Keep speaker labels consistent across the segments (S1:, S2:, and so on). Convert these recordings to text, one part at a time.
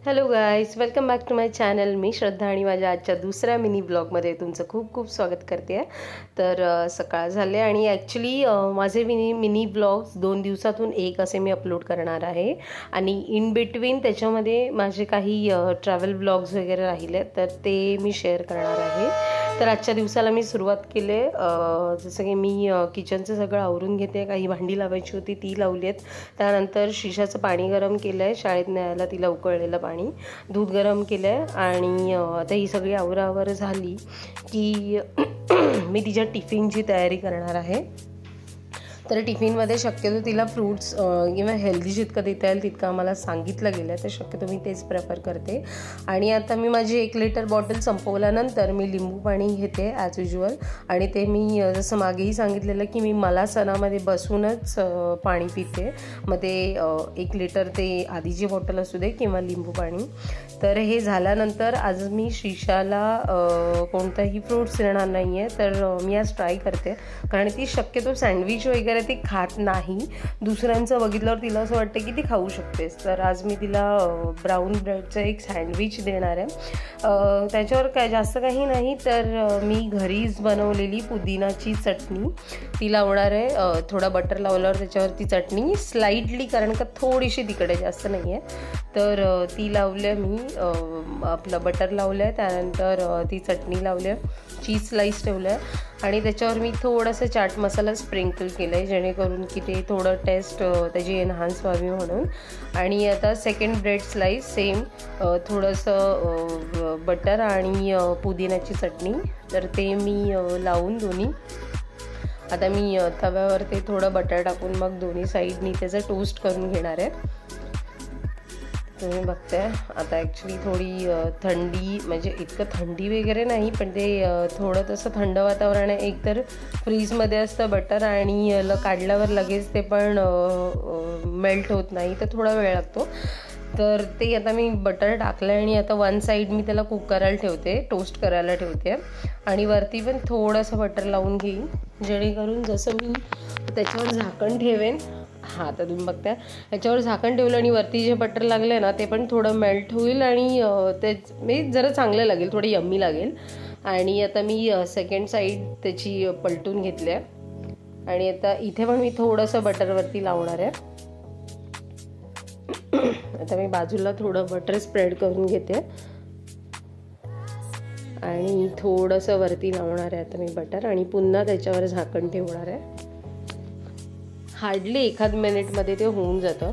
S1: Hello guys, welcome back to my channel. मी श्रद्धा आणि माझ्या आजच्या दुसऱ्या मिनी ब्लॉगमध्ये तुमचं खूप खूप स्वागत करते आहे. तर सकाळ झाले आणि ॲक्च्युली माझे मिनी ब्लॉग्स 2 दिवसातून एक असे मी अपलोड करणार आहे आणि इन बिटवीन त्याच्यामध्ये माझे काही ट्रॅव्हल ब्लॉग्स वगैरे राहिले तर ते मी शेअर करणार आहे. तर आजच्या दिवसाला मी सुरुवात केले. जसं की मी किचनचं सगळं आवरून घेते. काही भांडी लावायची होती ती लावली आहेत. त्यानंतर शिशाचं पाणी गरम केलं आहे, शाळेत न्यायला तिला उकळलेलं पाणी, दूध गरम केलं आहे आणि आता ही सगळी आवरावर झाली की मी तिच्या टिफिनची तयारी करणार आहे. तर टिफिनमध्ये शक्यतो तिला फ्रूट्स किंवा हेल्दी जितकं देता येईल तितकं आम्हाला सांगितलं गेलं आहे, तर शक्यतो मी तेच प्रेफर करते. आणि आता मी माझी 1 लिटर बॉटल संपवल्यानंतर मी लिंबू पाणी घेते ॲज युज्युअल. आणि ते मी जसं मागेही सांगितलेलं की मी मला सणामध्ये बसूनच पाणी पिते. मग ते 1 लिटर ते आधीची बॉटल असू दे किंवा लिंबू पाणी. तर हे झाल्यानंतर आज मी शिशाला कोणताही फ्रूट्स देणार नाही आहे. तर मी आज ट्राय करते, कारण ती शक्यतो सँडविच वगैरे ती खात नाही. दुसऱ्यांचं बघितल्यावर तिला असं वाटतं की ती खाऊ शकतेस. तर आज मी तिला ब्राऊन ब्रेडचं एक सँडविच देणार आहे. त्याच्यावर काय जास्त काही नाही, तर मी घरीच बनवलेली पुदिनाची चटणी ती लावणार आहे. थोडा बटर लावल्यावर त्याच्यावरती चटणी स्लाइटली, कारण का थोडीशी तिकडे जास्त नाही आहे, तर ती लावली आहे. मी आपलं बटर लावलं आहे, त्यानंतर ती चटणी लावली आहे, चीज स्लाइस ठेवलं आहे आणि त्याच्यावर मी थोडंसं चाट मसाला स्प्रिंकल केलं आहे जेणेकरून की ते थोडं टेस्ट त्याची एनहान्स व्हावी म्हणून. आणि आता सेकंड ब्रेड स्लाइस सेम थोडंसं बटर आणि पुदिन्याची चटणी, तर ते मी लावून दोन्ही आता मी तव्यावर ते थोडं बटर टाकून मग दोन्ही साईडनी त्याचं टोस्ट करून घेणार आहे. तुम्ही बघताय आता ॲक्च्युली थोडी थंडी, म्हणजे इतकं थंडी वगैरे नाही, पण ते थोडं तसं थंड वातावरण आहे. एकतर फ्रीजमध्ये असतं बटर आणि काढल्यावर लगेच ते पण मेल्ट होत नाही, तर थोडा वेळ लागतो. तर ते आता मी बटर टाकलं आहे आणि आता 1 साईड मी त्याला कुक करायला ठेवते, टोस्ट करायला ठेवते आणि वरती पण थोडंसं बटर लावून घेईन जेणेकरून जसं मी त्याच्यावर झाकण ठेवेन. हां, आता तुम्ही बघता याच्यावर झाकण ठेवलं आणि वरती जे बटर लागलं ना ते पण थोडं मेल्ट होईल आणि ते मी जरा चांगलं लागेल, थोडी यम्मी लागेल. आणि आता मी सेकंड साईड त्याची पलटून घेतली आहे आणि आता इथे पण मी थोडंसं बटरवरती लावणार आहे. आता मी बाजूला थोडं बटर स्प्रेड करून घेते आणि थोडंसं वरती लावणार आहे आता मी बटर आणि पुन्हा त्याच्यावर झाकण ठेवणार आहे. हार्डली 1 मिनिटमध्ये ते होऊन जातं.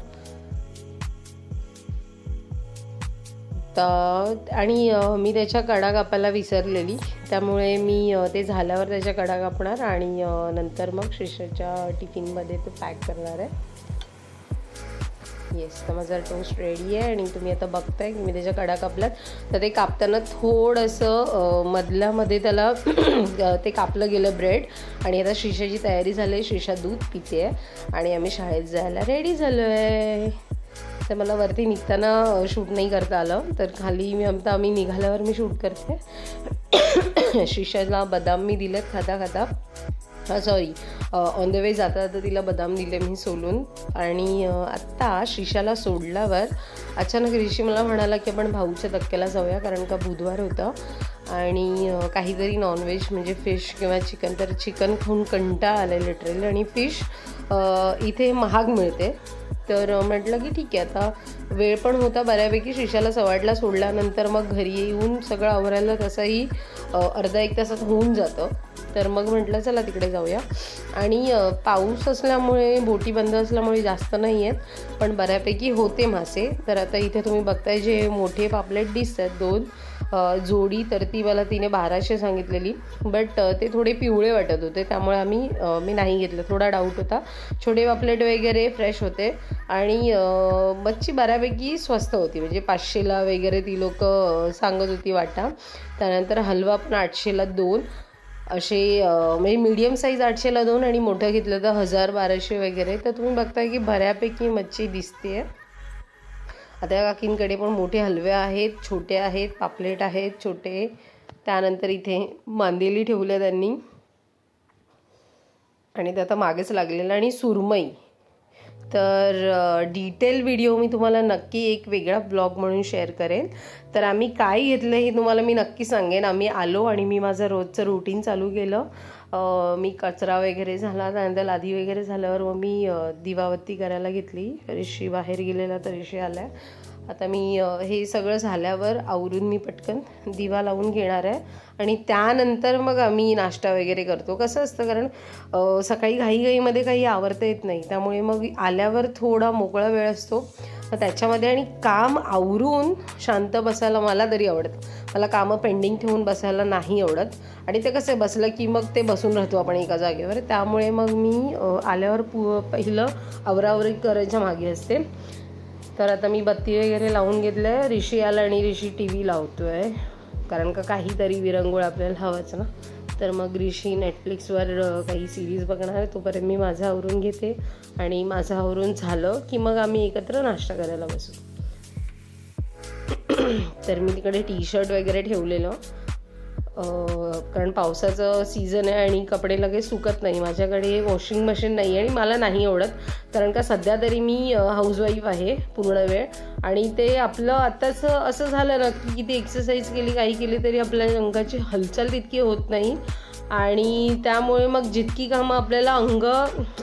S1: आणि मी त्याच्या कडा कापायला विसरलेली, त्यामुळे मी ते झाल्यावर त्याच्या कडा कापणार आणि नंतर मग शिशाच्या टिफिनमध्ये ते पॅक करणार आहे. येस, तर माझा टोस्ट रेडी आहे आणि तुम्ही आता बघताय की मी त्याच्या कडा कापल्यात. तर ते कापताना थोडंसं मधल्यामध्ये त्याला ते कापलं गेलं ब्रेड. आणि आता शिशाची तयारी झाली आहे, शिशा दूध पिते आहे आणि आम्ही शाळेत जायला रेडी झालो आहे. तर मला वरती निघताना शूट नाही करता आलं, तर खाली आम्ही निघाल्यावर मी शूट करते. शिशाला बदाम मी दिलेत खाता खाता, सॉरी ऑन द वे जाता जाता तिला बदाम दिले मी सोलून. आणि आत्ता शिशाला सोडल्यावर अचानक ऋषी मला म्हणाला की आपण भाऊच्या धक्क्याला जाऊया, कारण का बुधवार होतं आणि काहीतरी नॉनव्हेज म्हणजे फिश किंवा चिकन. तर चिकन खाऊन कंटाळा आला आहे लिटरली, आणि फिश इथे महाग मिळते. तर म्हटलं की ठीक आहे, आता वेळ पण होता बऱ्यापैकी. शिशाला 8:15ला सोडल्यानंतर मग घरी येऊन सगळं आवरायला तसंही अर्धा 1 तासात होऊन जातं. तर मग म्हटलं चला तिकडे जाऊया. आणि पाऊस असल्यामुळे, बोटी बंद असल्यामुळे जास्त नाही आहेत, पण बऱ्यापैकी होते मासे. तर आता इथे तुम्ही बघताय जे मोठे पापलेट दिसत आहेत 2 जोडी, तर ती मला तिने 1200 सांगितलेली, बट ते थोडे पिवळे वाटत होते, त्यामुळे मी नाही घेतलं. थोडा डाऊट होता. छोटे पापलेट वगैरे फ्रेश होते आणि मच्छी बऱ्यापैकी स्वस्त होती, म्हणजे 500ला वगैरे ती लोक सांगत होती वाटा. त्यानंतर हलवा पण 800ला 2 असे, म्हणजे मीडियम साईज 800ला 2 आणि मोठं घेतलं तर 1000-1200 वगैरे. तर तुम्ही बघताय की बऱ्यापैकी मच्छी दिसते आहे. आता या काकींकडे पण मोठे हलवे आहेत, छोटे आहेत, पापलेट आहेत छोटे. त्यानंतर इथे मांदेली ठेवल्या त्यांनी आणि ते आता मागेच लागलेलं. आणि सुरमई तर डिटेल व्हिडिओ मी तुम्हाला नक्की एक वेगळा ब्लॉग म्हणून शेअर करेन. तर आम्ही काय घेतलं हे तुम्हाला मी नक्की सांगेन. आम्ही आलो आणि मी माझं रोजचं रुटीन चालू केलं. मी कचरा वगैरे झाला, त्यानंतर लादी वगैरे झाल्यावर मग मी दिवाबत्ती करायला घेतली. ऋषी बाहेर गेलेला तर ऋषी आला. आता मी हे सगळं झाल्यावर आवरून मी पटकन दिवा लावून घेणार आहे आणि त्यानंतर मग आम्ही नाश्ता वगैरे करतो. कसं असतं, कारण सकाळी घाईघाईमध्ये काही आवरता येत नाही, त्यामुळे मग आल्यावर थोडा मोकळा वेळ असतो. मग त्याच्यामध्ये आणि काम आवरून शांत बसायला मला तरी आवडतं. मला कामं पेंडिंग ठेवून बसायला नाही आवडत. आणि ते कसं बसलं की मग ते बसून राहतो आपण एका जागेवर. त्यामुळे मग मी आल्यावर पहिलं आवरावरी करायच्या मागे असते. तर आता मी बत्ती वगैरे लावून घेतलं आहे. ऋषी आला आणि ऋषी टी व्ही लावतो आहे, कारण का काहीतरी विरंगुळ आपल्याला हवंच ना. तर मग ऋषी नेटफ्लिक्सवर काही सिरीज बघणार आहे. तोपर्यंत मी माझं आवरून घेते आणि माझं आवरून झालं की मग आम्ही एकत्र नाश्ता करायला बसू. तर मी तिकडे टी शर्ट वगैरे ठेवलेलं, कारण पावसाचं सीझन आहे आणि कपडे लगेच सुकत नाही. माझ्याकडे वॉशिंग मशीन नाही आणि मला नाही आवडत, कारण का सध्या तरी मी हाऊसवाईफ आहे पूर्ण वेळ. आणि ते आपलं आताच असं झालं ना की किती एक्सरसाइज केली काही केली तरी आपल्या अंगाची हालचाल तितकी होत नाही. आणि त्यामुळे मग जितकी कामं आपल्याला अंग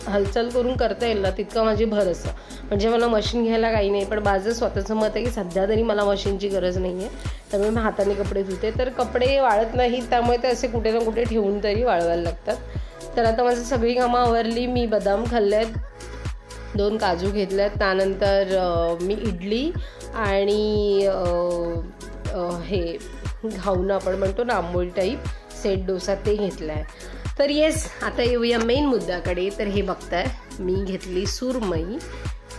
S1: हालचाल करून करता येईल ना तितकं माझी भर असतं. म्हणजे मला मशीन घ्यायला काही नाही, पण माझं स्वतःचं मत आहे की सध्या तरी मला मशीनची गरज नाही आहे. त्यामुळे मी हाताने कपडे धुते. तर कपडे वाळत नाहीत, त्यामुळे ते असे कुठे ना कुठे ठेवून तरी वाळवायला लागतात. तर आता माझी सगळी कामं आवरली. मी बदाम खाल्ले आहेत, 2 काजू घेतले आहेत. त्यानंतर मी इडली आणि हे घाऊन आपण म्हणतो ना आंबोळी टाईप सेट डोसा ते घेतला आहे. तर येस, आता येऊया मेन मुद्द्याकडे. तर हे बघताय मी घेतली सुरमई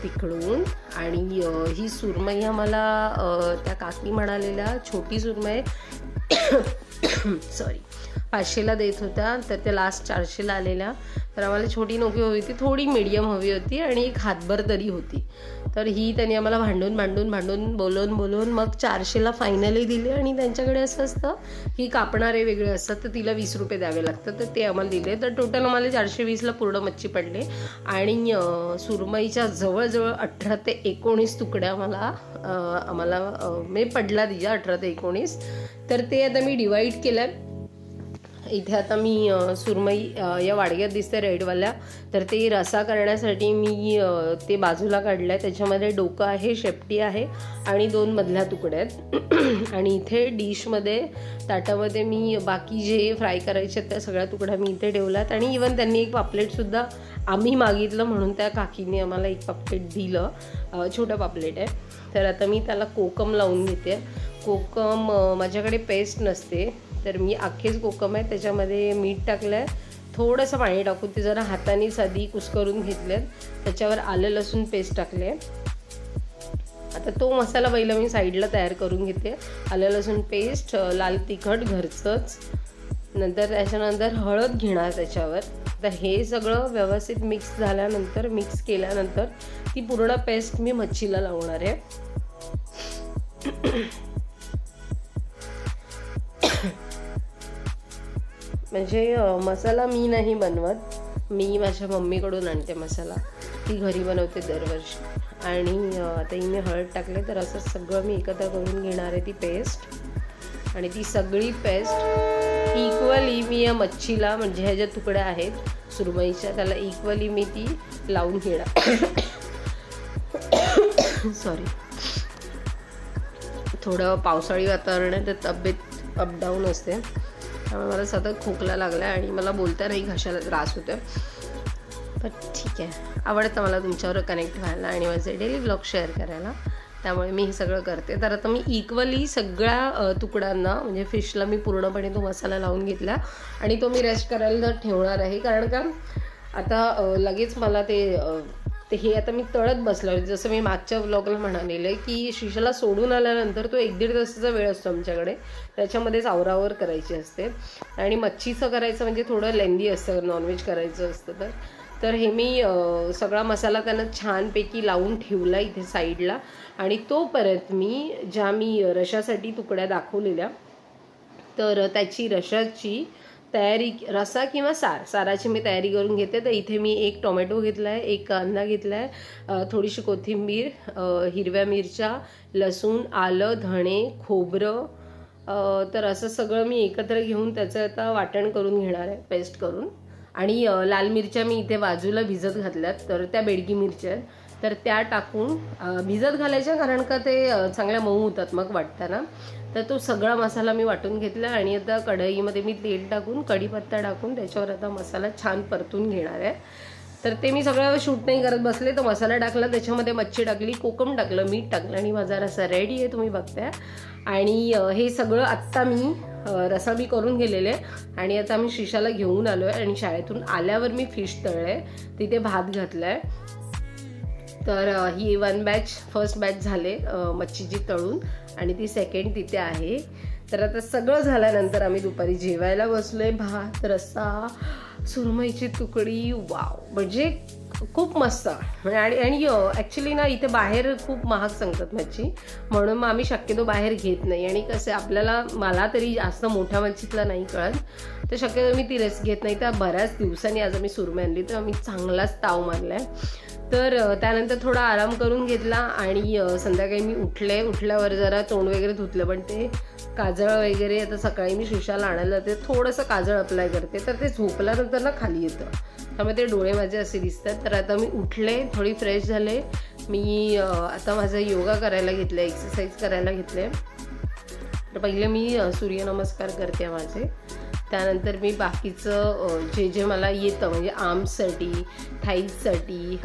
S1: तिकडून. आणि ही सुरमई आम्हाला त्या काकी म्हणालेल्या छोटी सुरमई सॉरी 500ला देत होत्या, तर त्या लास्ट 400ला आलेल्या. तर आम्हाला छोटी नको हवी होती, थोडी मीडियम हवी होती आणि एक हातभर तरी होती. तर ही त्यांनी आम्हाला भांडून बोलून मग 400ला फायनली दिली. आणि त्यांच्याकडे असं असतं की कापणारे वेगळे असतात, तर तिला 20 रुपये द्यावे लागतात, तर ते आम्हाला दिले. तर टोटल आम्हाला 420ला पूर्ण मच्छी पडले. आणि सुरमईच्या जवळजवळ 18 ते 19 तुकड्या आम्हाला म्हणजे पडला तिच्या 18 ते 19. तर ते आता मी डिवाईड केलं. इथे आता मी सुरमई या वाडग्यात दिसते रेडवाल्या, तर ते रसा करण्यासाठी मी ते बाजूला काढलं आहे. त्याच्यामध्ये डोकं आहे, शेपटी आहे आणि 2 मधल्या तुकड्या आहेत. आणि इथे डिशमध्ये ताटामध्ये मी बाकी जे फ्राय करायचे त्या सगळ्या तुकड्या मी इथे ठेवल्यात. आणि इवन त्यांनी एक पापलेटसुद्धा आम्ही मागितलं म्हणून त्या काकीने आम्हाला एक पापलेट दिलं, छोटं पापलेट आहे. तर आता मी त्याला कोकम लावून घेते. कोकम माझ्याकडे पेस्ट नसते, तर मी अख्खेच कोकम आहे, त्याच्यामध्ये मीठ टाकलं आहे, थोडंसं पाणी टाकून ते जरा हाताने साधी कुस्करून घेतले. त्याच्यावर आलं लसूण पेस्ट टाकले. आता तो मसाला पहिला मी साईडला तयार करून घेते. आलं लसूण पेस्ट, लाल तिखट घरचंच, नंतर त्याच्यानंतर हळद घेणार त्याच्यावर. तर हे सगळं व्यवस्थित मिक्स झाल्यानंतर, मिक्स केल्यानंतर ती पूर्ण पेस्ट मी मच्छीला लावणार आहे. म्हणजे मसाला मी नाही बनवत, मी माझ्या मम्मीकडून आणते मसाला, ती घरी बनवते दरवर्षी. आणि आता हिने हळद टाकले. तर असं सगळं मी एकत्र करून घेणार आहे ती पेस्ट. आणि ती सगळी पेस्ट इक्वली मी या मच्छीला, म्हणजे ह्या ज्या तुकड्या आहेत सुरमईच्या, त्याला इक्वली मी ती लावून घेणार. सॉरी, थोडं पावसाळी वातावरण आहे, तर तब्येत अपडाऊन असते, त्यामुळे मला सतत खोकला लागला आणि मला बोलता नाही, घशाला त्रास होतो. पण ठीक आहे, आवडतं मला तुमच्यावर कनेक्ट व्हायला आणि माझे डेली ब्लॉग शेअर करायला, त्यामुळे मी हे सगळं करते. तर आता मी इक्वली सगळ्या तुकड्यांना, म्हणजे फिशला मी पूर्णपणे तो मसाला लावून घेतला आणि तो मी रेस्ट करायला ठेवणार आहे. कारण का आता लगेच मला ते हे आता मी तळत बसलो. जसं मी मागच्या व्लॉगला म्हणालेलं आहे की श्रीशाला सोडून आल्यानंतर तो 1-1.5 तासाचा वेळ असतो आमच्याकडे, त्याच्यामध्येच आवरावर करायची असते. आणि मच्छीचं करायचं म्हणजे थोडं लेंदी असतं, नॉनव्हेज करायचं असतं. तर हे मी सगळा मसाला त्यांना छानपैकी लावून ठेवला इथे साईडला. आणि तोपर्यंत मी रशासाठी तुकड्या दाखवलेल्या, तर त्याची रशाची तयारी रसा किंवा साराची मी तयारी करून घेते. तर इथे मी एक टोमॅटो घेतला आहे, एक कांदा घेतला आहे, थोडीशी कोथिंबीर, हिरव्या मिरच्या, लसूण, आलं, धणे, खोबरं, तर असं सगळं मी एकत्र घेऊन त्याचं आता वाटण करून घेणार आहे, पेस्ट करून. आणि लाल मिरच्या मी इथे बाजूला भिजत घातल्यात, तर त्या बेडगी मिरच्या आहेत, तर त्या टाकून भिजत घालायच्या, कारण का ते चांगल्या मऊ होतात मग वाटताना. तर तो सगळा मसाला मी वाटून घेतला आणि आता कढईमध्ये मी तेल टाकून कढीपत्ता टाकून त्याच्यावर आता मसाला छान परतून घेणार आहे. तर ते मी सगळं शूट नाही करत बसले. तर मसाला टाकला, त्याच्यामध्ये मच्छी टाकली, कोकम टाकलं, मीठ टाकलं आणि माझा रसा रेडी आहे, तुम्ही बघताय. आणि हे सगळं आत्ता मी रसा मी करून गेलेले आणि आता मी श्रीशाला घेऊन आलो आहे. आणि शाळेतून आल्यावर मी फिश तळले, तिथे भात घातलाय. तर ही फर्स्ट बॅच झाले मच्छीची तळून आणि ती सेकंड तिथे आहे. तर आता सगळं झाल्यानंतर आम्ही दुपारी जेवायला बसलोय. भात, रस्सा, सुरमईची तुकडी, वाव, म्हणजे खूप मस्त. आणि ॲक्च्युली ना इथे बाहेर खूप महाग सांगतात मच्छी, म्हणून मग आम्ही शक्यतो बाहेर घेत नाही. आणि कसं मला तरी जास्त मोठ्या मच्छीतला नाही कळत, तर शक्यतो मी तिलाच घेत नाही. तर बऱ्याच दिवसांनी आज आम्ही सुरमई आणली, तर आम्ही चांगलाच ताव मारलाय. तर त्यानंतर थोडा आराम करून घेतला आणि संध्याकाळी मी उठल्यावर जरा तोंड वगैरे धुतलं, पण ते काजळ वगैरे आता सकाळी मी श्रीशाला आणायला जाते, थोडंसं काजळ अप्लाय करते, तर ते झोपल्यानंतर ना खाली येतं, त्यामुळे ते डोळे माझे असे दिसतात. तर आता मी उठले, थोडी फ्रेश झाले, मी आता माझा योगा करायला घेतला, एक्सरसाइज करायला घेतले. तर पहिले मी सूर्यनमस्कार करते माझे, त्यानंतर मी बाकीचं जे मला येतं, म्हणजे आर्म्ससाठी, थाईजसाठी,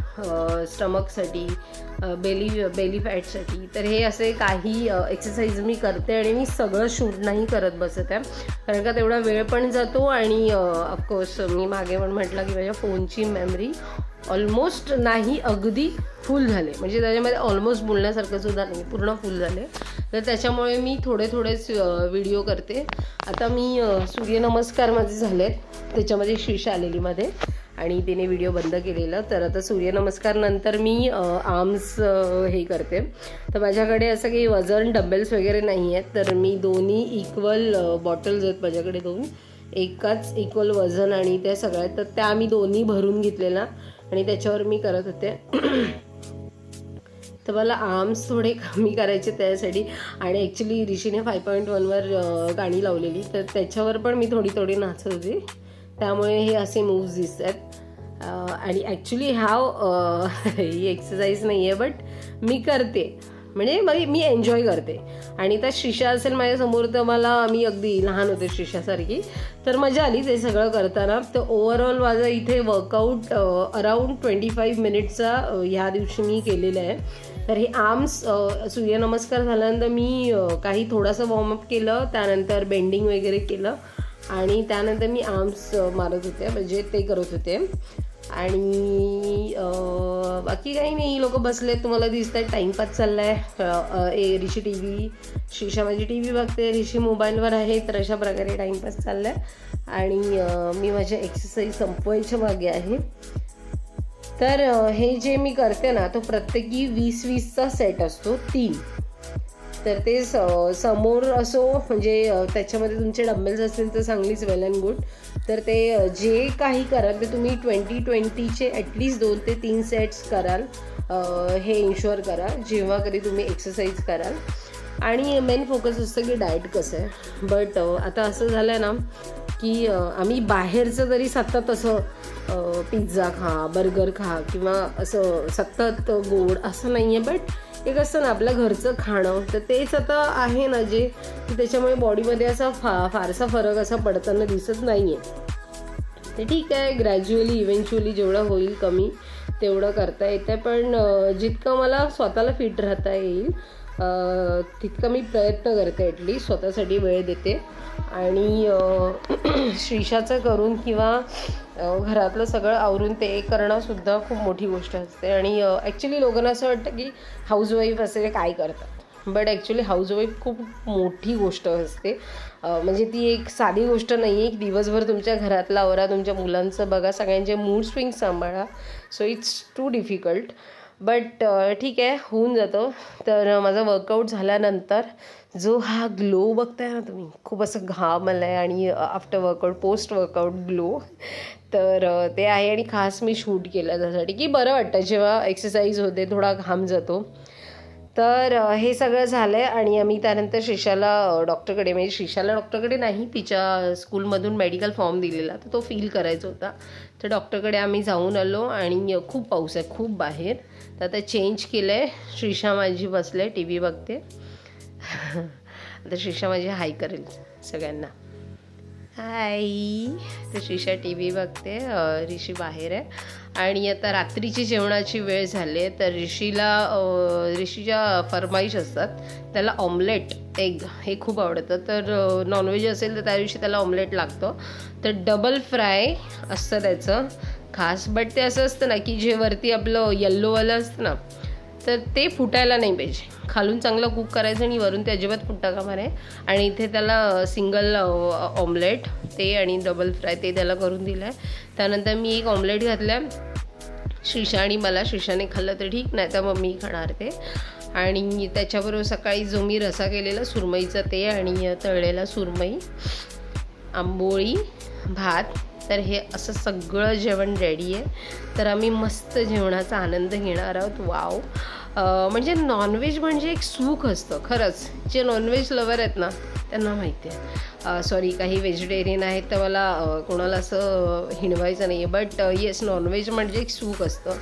S1: स्टमकसाठी, बेली फॅटसाठी, तर हे असे काही एक्सरसाइज मी करते. आणि मी सगळं शूट नाही करत बसत आहे, कारण का तेवढा वेळ पण जातो. आणि ऑफकोर्स मी मागे पण म्हटलं की माझ्या फोनची मेमरी ऑलमोस्ट नाही, अगदी फुल झाले, म्हणजे त्याच्यामध्ये ऑलमोस्ट बोलण्यासारखं सुद्धा नाही, पूर्ण फुल झाले. तर त्याच्यामुळे मी थोडेच व्हिडिओ करते. आता मी सूर्यनमस्कार माझे झालेत, त्याच्यामध्ये श्रीशा आलेली मध्ये आणि तिने व्हिडिओ बंद केलेला. तर आता सूर्यनमस्कार नंतर मी आर्म्स हे करते. तर माझ्याकडे असं काही वजन डंबेल्स वगैरे नाही आहेत, तर मी दोन्ही इक्वल बॉटल्स आहेत माझ्याकडे, दोन एकाच इक्वल वजन आणि त्या सगळ्या, तर त्या मी दोन्ही भरून घेतलेला आणि त्याच्यावर मी करत होते. तर मला आर्म्स थोडे कमी करायचे त्यासाठी. आणि ॲक्च्युली ऋषीने 5.1वर गाणी लावलेली, तर त्याच्यावर पण मी थोडी नाचत होते, त्यामुळे हे असे मूव्स दिसतात. आणि ॲक्च्युली ही एक्सरसाइज नाही आहे, बट मी करते, म्हणजे मी एन्जॉय करते. आणि त्या श्रीशा असेल माझ्यासमोर तर मी अगदी लहान होते श्रीशासारखी, तर मजा आली ते सगळं करताना. तर ओव्हरऑल माझं इथे वर्कआउट अराउंड 25 मिनिटचा ह्या दिवशी मी केलेलं आहे. तर हे आर्म्स सूर्यनमस्कार झाल्यानंतर मी काही थोडंसं वॉर्मअप केलं, त्यानंतर बेंडिंग वगैरे केलं आणि त्यानंतर मी आर्म्स मारत होते, म्हणजे ते करत होते. आणि बाकी काही नाही, लोक बसले, तुम्हाला दिसत आहे, टाईमपास चाललाय. ऋषी श्रीशा माझी टी व्ही बघते, ऋषी मोबाईलवर आहे, तर अशा प्रकारे टाईमपास चाललाय. आणि मी माझ्या एक्सरसाइज संपवायच्या मागे आहे. तर हे जे मी करते ना, तो प्रत्येकी 20-20चा सेट असतो, 3. तर ते समोर असो, म्हणजे त्याच्यामध्ये तुमचे डंबेल्स असतील तर चांगलीच वेल अँड गुड. तर ते जे काही कराल ते तुम्ही 20-20चे ॲटलिस्ट 2 ते 3 सेट्स कराल, हे इन्शुअर करा जेव्हा कधी तुम्ही एक्सरसाइज कराल. आणि मेन फोकस असतं की डाएट कसं आहे. बट आता असं झालं आहे ना की आम्ही बाहेरचं जरी सतत असं पिझ्झा खा, बर्गर खा किंवा असं सतत गोड असं नाही आहे, बट एक असतं ना आपल्या घरचं खाणं, तर तेच आता आहे ना जे की त्याच्यामुळे बॉडीमध्ये असा फारसा फरक असा पडताना दिसत नाही आहे. ते ठीक आहे, ग्रॅज्युअली इव्हेंच्युअली जेवढं होईल कमी तेवढं करता येतं, पण जितकं मला स्वतःला फिट राहता येईल तितकं मी प्रयत्न करते, ॲटलीस्ट स्वतःसाठी वेळ देते. आणि श्रीशाचं करून किंवा घरातलं सगळं आवरून ते करणंसुद्धा खूप मोठी गोष्ट असते. आणि ॲक्च्युली लोकांना असं वाटतं की हाऊसवाईफ असे काय करतात, बट ॲक्च्युली हाऊसवाईफ खूप मोठी गोष्ट असते. म्हणजे ती एक साधी गोष्ट नाही आहे की दिवसभर तुमच्या घरातला आवरा, तुमच्या मुलांचं बघा, सगळ्यांचे मूड स्विंग सांभाळा. So it's too difficult. But ठीक आहे, होऊन जातो. तर माझा वर्कआउट झाल्यानंतर जो हा ग्लो बघताय ना तुम्ही, खूप असं घाम आला आहे आणि after workout post workout glow, तर ते आहे. आणि खास मी शूट केलं त्यासाठी की बरं वाटतं जेव्हा एक्सरसाइज होते, थोडा घाम जातो. तर हे सगळं झालं आहे. आणि आम्ही त्यानंतर श्रीषाला डॉक्टरकडे, म्हणजे श्रीषाला डॉक्टरकडे नाही, तिच्या स्कूलमधून मेडिकल फॉर्म दिलेला, तर तो फिल करायचा होता. तर डॉक्टरकडे आम्ही जाऊन आलो. आणि खूप पाऊस आहे, खूप बाहेर. तर आता चेंज केलं आहे. श्रीषा माझी बसले टी व्ही बघते. आता श्रीषा माझी हाय करेल सगळ्यांना, हाय. तर श्रीषा टी व्ही बघते, ऋषी बाहेर आहे. आणि आता रात्रीची जेवणाची वेळ झाली आहे. तर ऋषीच्या फरमाईश असतात, त्याला ऑमलेट एग हे खूप आवडतं. तर नॉनव्हेज असेल तर त्या दिवशी त्याला ऑमलेट लागतं. तर डबल फ्राय असतं त्याचं खास. बट ते असं असतं ना की जे वरती आपलं येल्लोवालं असतं ना, तर ते फुटायला नाही पाहिजे. खालून चांगलं कुक करायचं आणि वरून ते अजिबात फुटता कामा नये. आणि इथे त्याला सिंगल ऑमलेट ते आणि डबल फ्राय ते त्याला करून दिलं आहे. त्यानंतर मी एक ऑमलेट घातलं श्रीषा आणि मला. श्रीषाने खाल्लं तर ठीक, नाही तर मग मी खाणार ते. आणि त्याच्याबरोबर सकाळी जो मी रसा केलेला सुरमईचा ते आणि तळलेला सुरमई, आंबोळी, भात. तर हे असं सगळं जेवण रेडी आहे. तर आम्ही मस्त जेवणाचा आनंद घेणार आहोत. वाव, म्हणजे नॉनव्हेज म्हणजे एक सुख असतं खरंच. जे नॉनव्हेज लवर आहेत ना त्यांना माहिती आहे. सॉरी, काही व्हेजिटेरियन आहेत तर मला कोणाला असं हिणवायचं नाही आहे, बट येस, नॉनव्हेज म्हणजे एक सुख असतं.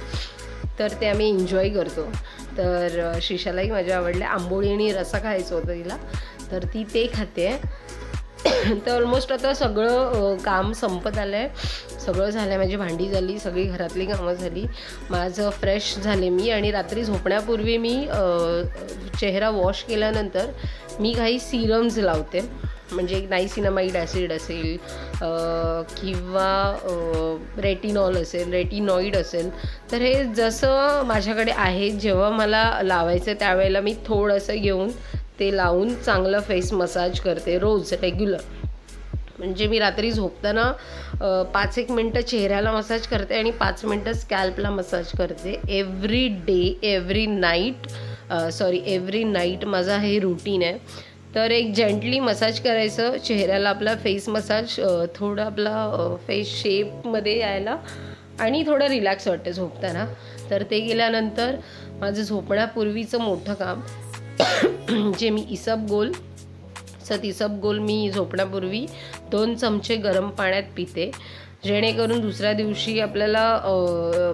S1: तर ते आम्ही एन्जॉय करतो. तर श्रीषालाही माझ्या आवडल्या. आंबोळी आणि रसा खायचं होतं तिला, तर ती ते खाते. तर ऑलमोस्ट आता सगळं काम संपत आलं आहे. सगळं झालं आहे, माझी भांडी झाली, सगळी घरातली कामं झाली, माझं फ्रेश झाले मी. आणि रात्री झोपण्यापूर्वी मी चेहरा वॉश केल्यानंतर मी काही सिरम्स लावते. म्हणजे नायसिनामाइड ॲसिड असेल किंवा रेटिनॉइड असेल. तर हे जसं माझ्याकडे आहे, जेव्हा मला लावायचं त्यावेळेला मी थोडंसं घेऊन ते लावून चांगलं फेस मसाज करते रोज रेग्युलर. म्हणजे मी रात्री झोपताना 5-1 मिनटं चेहऱ्याला मसाज करते आणि 5 मिनटं स्कॅल्पला मसाज करते. एव्हरी डे, एव्हरी नाईट माझा हे रुटीन आहे. तर एक जेंटली मसाज करायचं चेहऱ्याला, आपला फेस मसाज, थोडं आपला फेस शेपमध्ये यायला आणि थोडं रिलॅक्स वाटतं झोपताना. तर ते केल्यानंतर माझं झोपण्यापूर्वीचं मोठं काम जे मी इसबगोल मी झोपण्यापूर्वी 2 चमचे गरम पाण्यात पिते, जेणेकरून दुसऱ्या दिवशी आपल्याला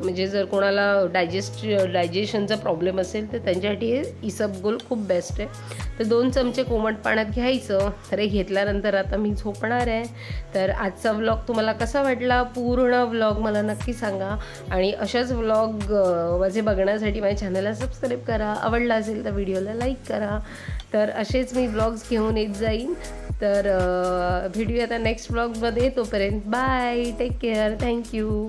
S1: म्हणजे जर कोणाला डायजेशनचा प्रॉब्लेम असेल तर त्यांच्यासाठी हे इसबगोल खूप बेस्ट आहे. तर 2 चमचे कोमट पाण्यात घ्यायचं. तर हे घेतल्यानंतर आता मी झोपणार आहे. तर आजचा व्लॉग तुम्हाला कसा वाटला, पूर्ण व्लॉग मला नक्की सांगा. आणि अशाच व्लॉग माझे बघण्यासाठी माझ्या चॅनलला सबस्क्राईब करा. आवडला असेल तर व्हिडिओला लाईक करा. तर असेच मी व्लॉग्स घेऊन येत जाईन. तर भेटूया आता नेक्स्ट व्लॉगमध्ये. तोपर्यंत बाय, टेक केअर, थँक्यू.